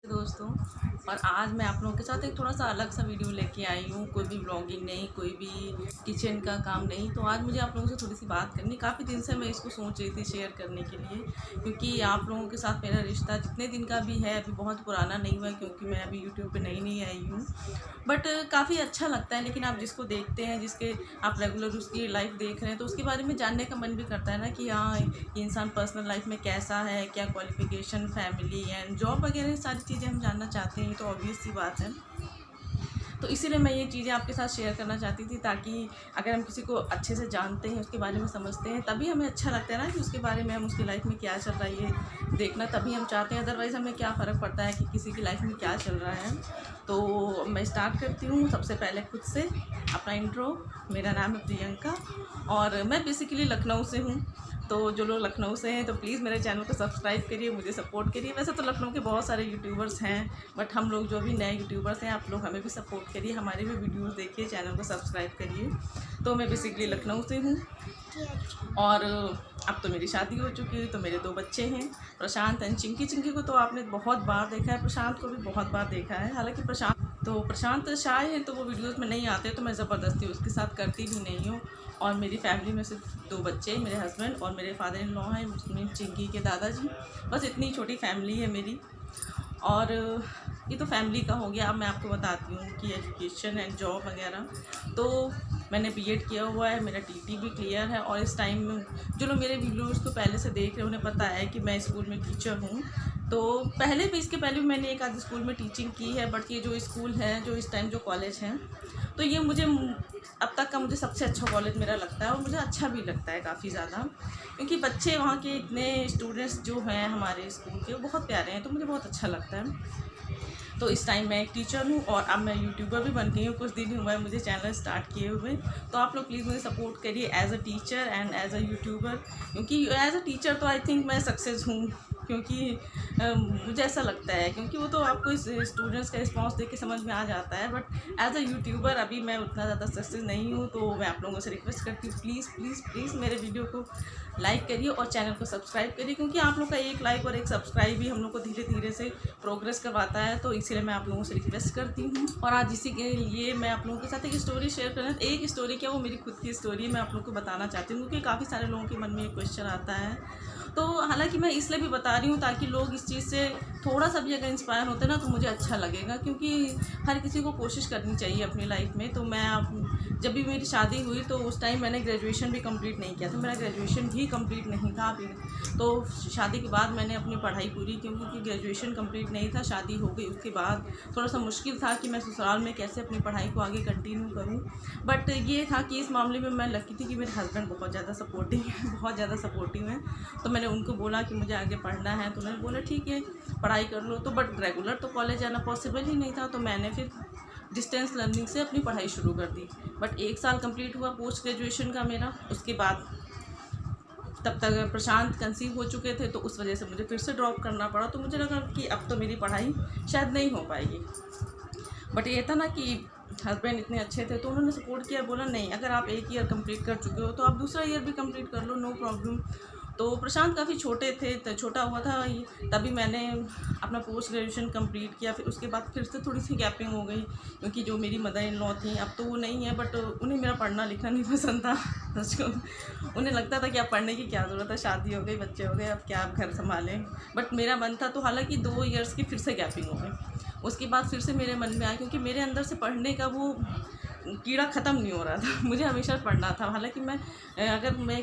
दोस्तों, और आज मैं आप लोगों के साथ एक थोड़ा सा अलग सा वीडियो लेके आई हूँ। कोई भी व्लॉगिंग नहीं, कोई भी किचन का काम नहीं। तो आज मुझे आप लोगों से थोड़ी सी बात करनी, काफ़ी दिन से मैं इसको सोच रही थी शेयर करने के लिए, क्योंकि आप लोगों के साथ मेरा रिश्ता जितने दिन का भी है अभी बहुत पुराना नहीं हुआ है, क्योंकि मैं अभी यूट्यूब पे नई नई आई हूँ। बट काफ़ी अच्छा लगता है। लेकिन आप जिसको देखते हैं, जिसके आप रेगुलर उसकी लाइफ देख रहे हैं, तो उसके बारे में जानने का मन भी करता है ना कि हाँ, ये इंसान पर्सनल लाइफ में कैसा है, क्या क्वालिफिकेशन, फैमिली एंड जॉब वगैरह सारी चीज़ें हम जानना चाहते हैं। तो ऑब्वियस सी बात है। तो इसीलिए मैं ये चीज़ें आपके साथ शेयर करना चाहती थी, ताकि अगर हम किसी को अच्छे से जानते हैं, उसके बारे में समझते हैं, तभी हमें अच्छा लगता है ना कि उसके बारे में हम उसकी लाइफ में क्या चल रहा है ये देखना, तभी हम चाहते हैं। अदरवाइज़ हमें क्या फ़र्क पड़ता है कि किसी की लाइफ में क्या चल रहा है। तो मैं स्टार्ट करती हूँ सबसे पहले खुद से अपना इंट्रो। मेरा नाम है प्रियंका और मैं बेसिकली लखनऊ से हूँ। तो जो लोग लखनऊ से हैं तो प्लीज़ मेरे चैनल को सब्सक्राइब करिए, मुझे सपोर्ट करिए। वैसे तो लखनऊ के बहुत सारे यूट्यूबर्स हैं, बट हम लोग जो भी नए यूट्यूबर्स हैं, आप लोग हमें भी सपोर्ट करिए, हमारे भी वीडियोस देखिए, चैनल को सब्सक्राइब करिए। तो मैं बेसिकली लखनऊ से हूँ और अब तो मेरी शादी हो चुकी है। तो मेरे 2 बच्चे हैं, प्रशांत एंड चिंकी। चिंकी को तो आपने बहुत बार देखा है, प्रशांत को भी बहुत बार देखा है। हालाँकि प्रशांत शाय है, तो वो वीडियोज़ में नहीं आते, तो मैं ज़बरदस्ती उसके साथ करती भी नहीं हूँ। और मेरी फैमिली में सिर्फ 2 बच्चे, मेरे हस्बैंड और मेरे फादर इन लॉ हैं, उसमें चिंकी के दादाजी। बस इतनी छोटी फैमिली है मेरी। और ये तो फैमिली का हो गया। अब मैं आपको बताती हूँ कि एजुकेशन एंड जॉब वगैरह। तो मैंने बीएड किया हुआ है, मेरा टीटी भी क्लियर है। और इस टाइम जो लोग मेरे वीडियोज़ को पहले से देख रहे हैं, उन्हें पता है कि मैं स्कूल में टीचर हूँ। तो पहले भी, इसके पहले भी मैंने एक आध स्कूल में टीचिंग की है। बट ये जो स्कूल है, जो इस टाइम जो कॉलेज है, तो ये मुझे अब तक का मुझे सबसे अच्छा कॉलेज मेरा लगता है। और मुझे अच्छा भी लगता है काफ़ी ज़्यादा, क्योंकि बच्चे वहाँ के इतने स्टूडेंट्स जो हैं हमारे स्कूल के, वो बहुत प्यारे हैं। तो मुझे बहुत अच्छा लगता है। तो इस टाइम मैं एक टीचर हूँ और अब मैं यूट्यूबर भी बन गई हूँ। कुछ दिन हुआ है मुझे चैनल स्टार्ट किए हुए। तो आप लोग प्लीज़ मुझे सपोर्ट करिए as a teacher and as a YouTuber, क्योंकि एज अ टीचर तो आई थिंक मैं सक्सेस हूँ। क्योंकि मुझे ऐसा लगता है, क्योंकि वो तो आपको इस स्टूडेंट्स का रिस्पॉन्स देख के समझ में आ जाता है। बट एज अ यूट्यूबर अभी मैं उतना ज़्यादा सक्सेस नहीं हूँ। तो मैं आप लोगों से रिक्वेस्ट करती हूँ, प्लीज़ प्लीज़ प्लीज़ मेरे वीडियो को लाइक करिए और चैनल को सब्सक्राइब करिए, क्योंकि आप लोग का एक लाइक और एक सब्सक्राइब ही हम लोग को धीरे धीरे से प्रोग्रेस करवाता है। तो इसीलिए मैं आप लोगों से रिक्वेस्ट करती हूँ। और आज इसी के लिए मैं आप लोगों के साथ एक स्टोरी शेयर करना, एक स्टोरी क्या, वो मेरी खुद की स्टोरी मैं आप लोग को बताना चाहती हूँ, क्योंकि काफ़ी सारे लोगों के मन में ये क्वेश्चन आता है। तो हालांकि मैं इसलिए भी बता रही हूँ ताकि लोग इस चीज़ से थोड़ा सा भी अगर इंस्पायर होते ना, तो मुझे अच्छा लगेगा। क्योंकि हर किसी को कोशिश करनी चाहिए अपनी लाइफ में। तो मैं जब भी मेरी शादी हुई, तो उस टाइम मैंने ग्रेजुएशन भी कंप्लीट नहीं किया था, मेरा ग्रेजुएशन भी कंप्लीट नहीं था अभी। तो शादी के बाद मैंने अपनी पढ़ाई पूरी, क्योंकि ग्रेजुएशन कंप्लीट नहीं था, शादी हो गई। उसके बाद थोड़ा सा मुश्किल था कि मैं ससुराल में कैसे अपनी पढ़ाई को आगे कंटिन्यू करूँ। बट ये था कि इस मामले में मैं लकी थी कि मेरे हस्बैंड बहुत ज़्यादा सपोर्टिव हैं, बहुत ज़्यादा सपोर्टिव हैं। तो मैंने उनको बोला कि मुझे आगे पढ़ना है, तो उन्होंने बोला ठीक है पढ़ाई कर लो। तो बट रेगुलर तो कॉलेज जाना पॉसिबल ही नहीं था। तो मैंने फिर डिस्टेंस लर्निंग से अपनी पढ़ाई शुरू कर दी। बट 1 साल कंप्लीट हुआ पोस्ट ग्रेजुएशन का मेरा। उसके बाद तब तक प्रशांत कंसीव हो चुके थे, तो उस वजह से मुझे फिर से ड्रॉप करना पड़ा। तो मुझे लगा कि अब तो मेरी पढ़ाई शायद नहीं हो पाएगी। बट ये था ना कि हस्बैंड इतने अच्छे थे, तो उन्होंने सपोर्ट किया, बोला नहीं, अगर आप 1 ईयर कंप्लीट कर चुके हो तो आप दूसरा ईयर भी कंप्लीट कर लो, नो प्रॉब्लम। तो प्रशांत काफ़ी छोटे थे, तो छोटा हुआ था तभी मैंने अपना पोस्ट ग्रेजुएशन कंप्लीट किया। फिर उसके बाद फिर से थोड़ी सी गैपिंग हो गई, क्योंकि जो मेरी मदर इन लॉ थी, अब तो वो नहीं है, बट उन्हें मेरा पढ़ना लिखना नहीं पसंद था। उसको उन्हें लगता था कि अब पढ़ने की क्या ज़रूरत है, शादी हो गई, बच्चे हो गए, अब क्या आप घर संभालें। बट मेरा मन था, तो हालांकि 2 ईयर्स की फिर से गैपिंग हो गई। उसके बाद फिर से मेरे मन में आया, क्योंकि मेरे अंदर से पढ़ने का वो कीड़ा ख़त्म नहीं हो रहा था। मुझे हमेशा पढ़ना था। हालांकि मैं अगर मैं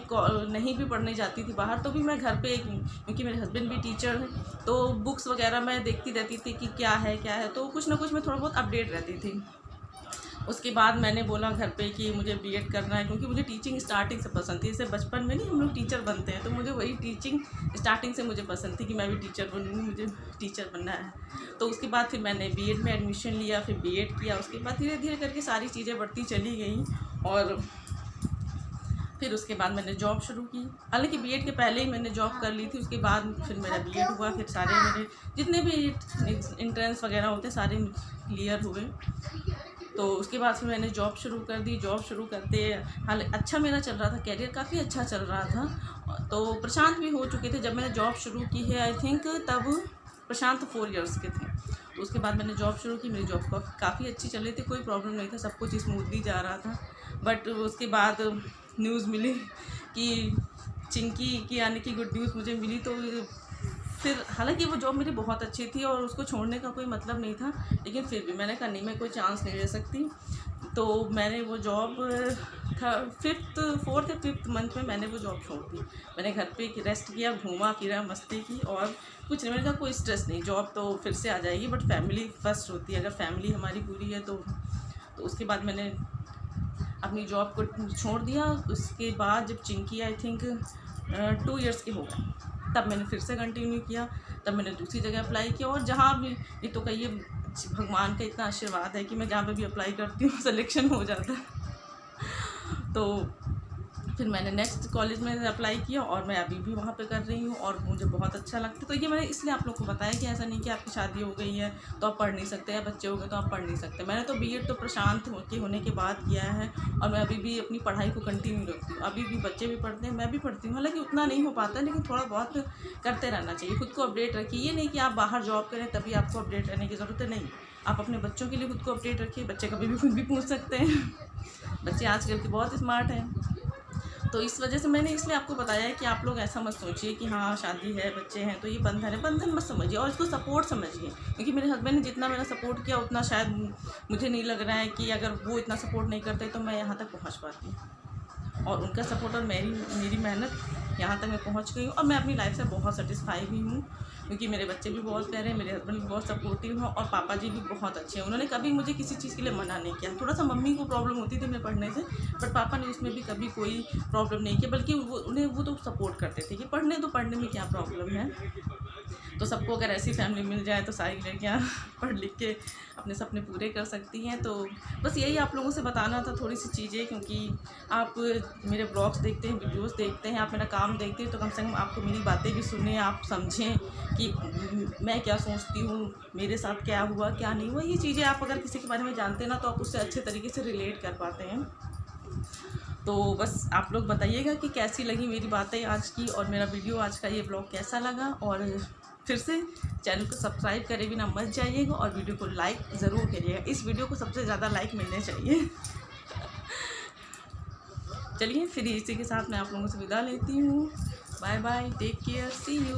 नहीं भी पढ़ने जाती थी बाहर, तो भी मैं घर पे, क्योंकि मेरे हस्बैंड भी टीचर हैं, तो बुक्स वगैरह मैं देखती रहती थी कि क्या है क्या है। तो कुछ ना कुछ मैं थोड़ा बहुत अपडेट रहती थी। उसके बाद मैंने बोला घर पे कि मुझे बीएड करना है, क्योंकि मुझे टीचिंग स्टार्टिंग से पसंद थी। जैसे बचपन में नहीं हम लोग टीचर बनते हैं, तो मुझे वही टीचिंग स्टार्टिंग से मुझे पसंद थी कि मैं भी टीचर बनूँगी, मुझे टीचर बनना है। तो उसके बाद फिर मैंने बीएड में एडमिशन लिया, फिर बीएड किया। उसके बाद धीरे धीरे करके सारी चीज़ें बढ़ती चली गई। और फिर उसके बाद मैंने जॉब शुरू की। हालांकि बीएड के पहले ही मैंने जॉब कर ली थी। उसके बाद फिर मेरा बीएड हुआ, फिर सारे मेरे जितने भी इंट्रेंस वगैरह होते सारे क्लियर हुए। तो उसके बाद फिर मैंने जॉब शुरू कर दी। जॉब शुरू करते हाल अच्छा मेरा चल रहा था, कैरियर काफ़ी अच्छा चल रहा था। तो प्रशांत भी हो चुके थे जब मैंने जॉब शुरू की है, आई थिंक तब प्रशांत तो 4 इयर्स के थे। तो उसके बाद मैंने जॉब शुरू की, मेरी जॉब काफ़ी अच्छी चल रही थी, कोई प्रॉब्लम नहीं था, सब कुछ स्मूथली जा रहा था। बट उसके बाद न्यूज़ मिली कि चिंकी की आने की गुड न्यूज़ मुझे मिली। तो फिर हालांकि वो जॉब मेरी बहुत अच्छी थी और उसको छोड़ने का कोई मतलब नहीं था, लेकिन फिर भी मैंने कहा नहीं, मैं कोई चांस नहीं ले सकती। तो मैंने वो जॉब 4th या 5th मंथ में मैंने वो जॉब छोड़ दी। मैंने घर पे रेस्ट किया, घूमा फिरा, मस्ती की और कुछ नहीं। मैंने कहा कोई स्ट्रेस नहीं, जॉब तो फिर से आ जाएगी, बट फैमिली फर्स्ट होती है। अगर फैमिली हमारी पूरी है तो उसके बाद मैंने अपनी जॉब को छोड़ दिया। उसके बाद जब चिंकी आई थिंक 2 इयर्स के हो गए, तब मैंने फिर से कंटिन्यू किया। तब मैंने दूसरी जगह अप्लाई किया और जहाँ भी, ये तो कहिए भगवान का इतना आशीर्वाद है कि मैं जहाँ पे भी अप्लाई करती हूँ सिलेक्शन हो जाता है। तो फिर मैंने नेक्स्ट कॉलेज में अप्लाई किया और मैं अभी भी वहाँ पे कर रही हूँ और मुझे बहुत अच्छा लगता है। तो ये मैंने इसलिए आप लोग को बताया कि ऐसा नहीं कि आपकी शादी हो गई है तो आप पढ़ नहीं सकते, या बच्चे हो गए तो आप पढ़ नहीं सकते। मैंने तो बीएड तो प्रशांत होने के बाद किया है और मैं अभी भी अपनी पढ़ाई को कंटिन्यू रखती हूँ। अभी भी बच्चे भी पढ़ते हैं, मैं भी पढ़ती हूँ, हालांकि उतना नहीं हो पाता है, लेकिन थोड़ा बहुत करते रहना चाहिए। खुद को अपडेट रखिए, ये नहीं कि आप बाहर जॉब करें तभी आपको अपडेट रहने की ज़रूरत है, नहीं। आप अपने बच्चों के लिए खुद को अपडेट रखिए, बच्चे कभी भी खुद भी पूछ सकते हैं। बच्चे आजकल के बहुत स्मार्ट हैं। तो इस वजह से मैंने इसलिए आपको बताया है कि आप लोग ऐसा मत सोचिए कि हाँ शादी है, बच्चे हैं तो ये बंधन है, बंधन मत समझिए और इसको सपोर्ट समझिए। क्योंकि मेरे हस्बैंड ने जितना मेरा सपोर्ट किया उतना शायद मुझे नहीं लग रहा है कि अगर वो इतना सपोर्ट नहीं करते तो मैं यहाँ तक पहुँच पाती। और उनका सपोर्ट और मेरी मेहनत यहाँ तक मैं पहुँच गई हूँ और मैं अपनी लाइफ से बहुत सेटिस्फाई भी हूँ। क्योंकि मेरे बच्चे भी बहुत प्यारे हैं, मेरे हस्बैंड भी बहुत सपोर्टिव हैं और पापा जी भी बहुत अच्छे हैं। उन्होंने कभी मुझे किसी चीज़ के लिए मना नहीं किया। थोड़ा सा मम्मी को प्रॉब्लम होती थी मैं पढ़ने से, बट पापा ने उसमें भी कभी कोई प्रॉब्लम नहीं किया, बल्कि वो तो सपोर्ट करते थे कि पढ़ने में क्या प्रॉब्लम है। तो सबको अगर ऐसी फैमिली मिल जाए तो सारी लड़कियाँ पढ़ लिख के अपने सपने पूरे कर सकती हैं। तो बस यही आप लोगों से बताना था थोड़ी सी चीज़ें, क्योंकि आप मेरे ब्लॉग्स देखते हैं, वीडियोस देखते हैं, आप मेरा काम देखते हैं, तो कम से कम आपको मेरी बातें भी सुने, आप समझें कि मैं क्या सोचती हूँ, मेरे साथ क्या हुआ क्या नहीं हुआ। ये चीज़ें आप अगर किसी के बारे में जानते हैं ना तो आप उससे अच्छे तरीके से रिलेट कर पाते हैं। तो बस आप लोग बताइएगा कि कैसी लगी मेरी बातें आज की और मेरा वीडियो आज का ये ब्लॉग कैसा लगा। और फिर से चैनल को सब्सक्राइब करे बिना मत जाइएगा और वीडियो को लाइक ज़रूर करिएगा। इस वीडियो को सबसे ज़्यादा लाइक मिलने चाहिए। चलिए फिर इसी के साथ मैं आप लोगों से विदा लेती हूँ। Bye bye, take care, see you.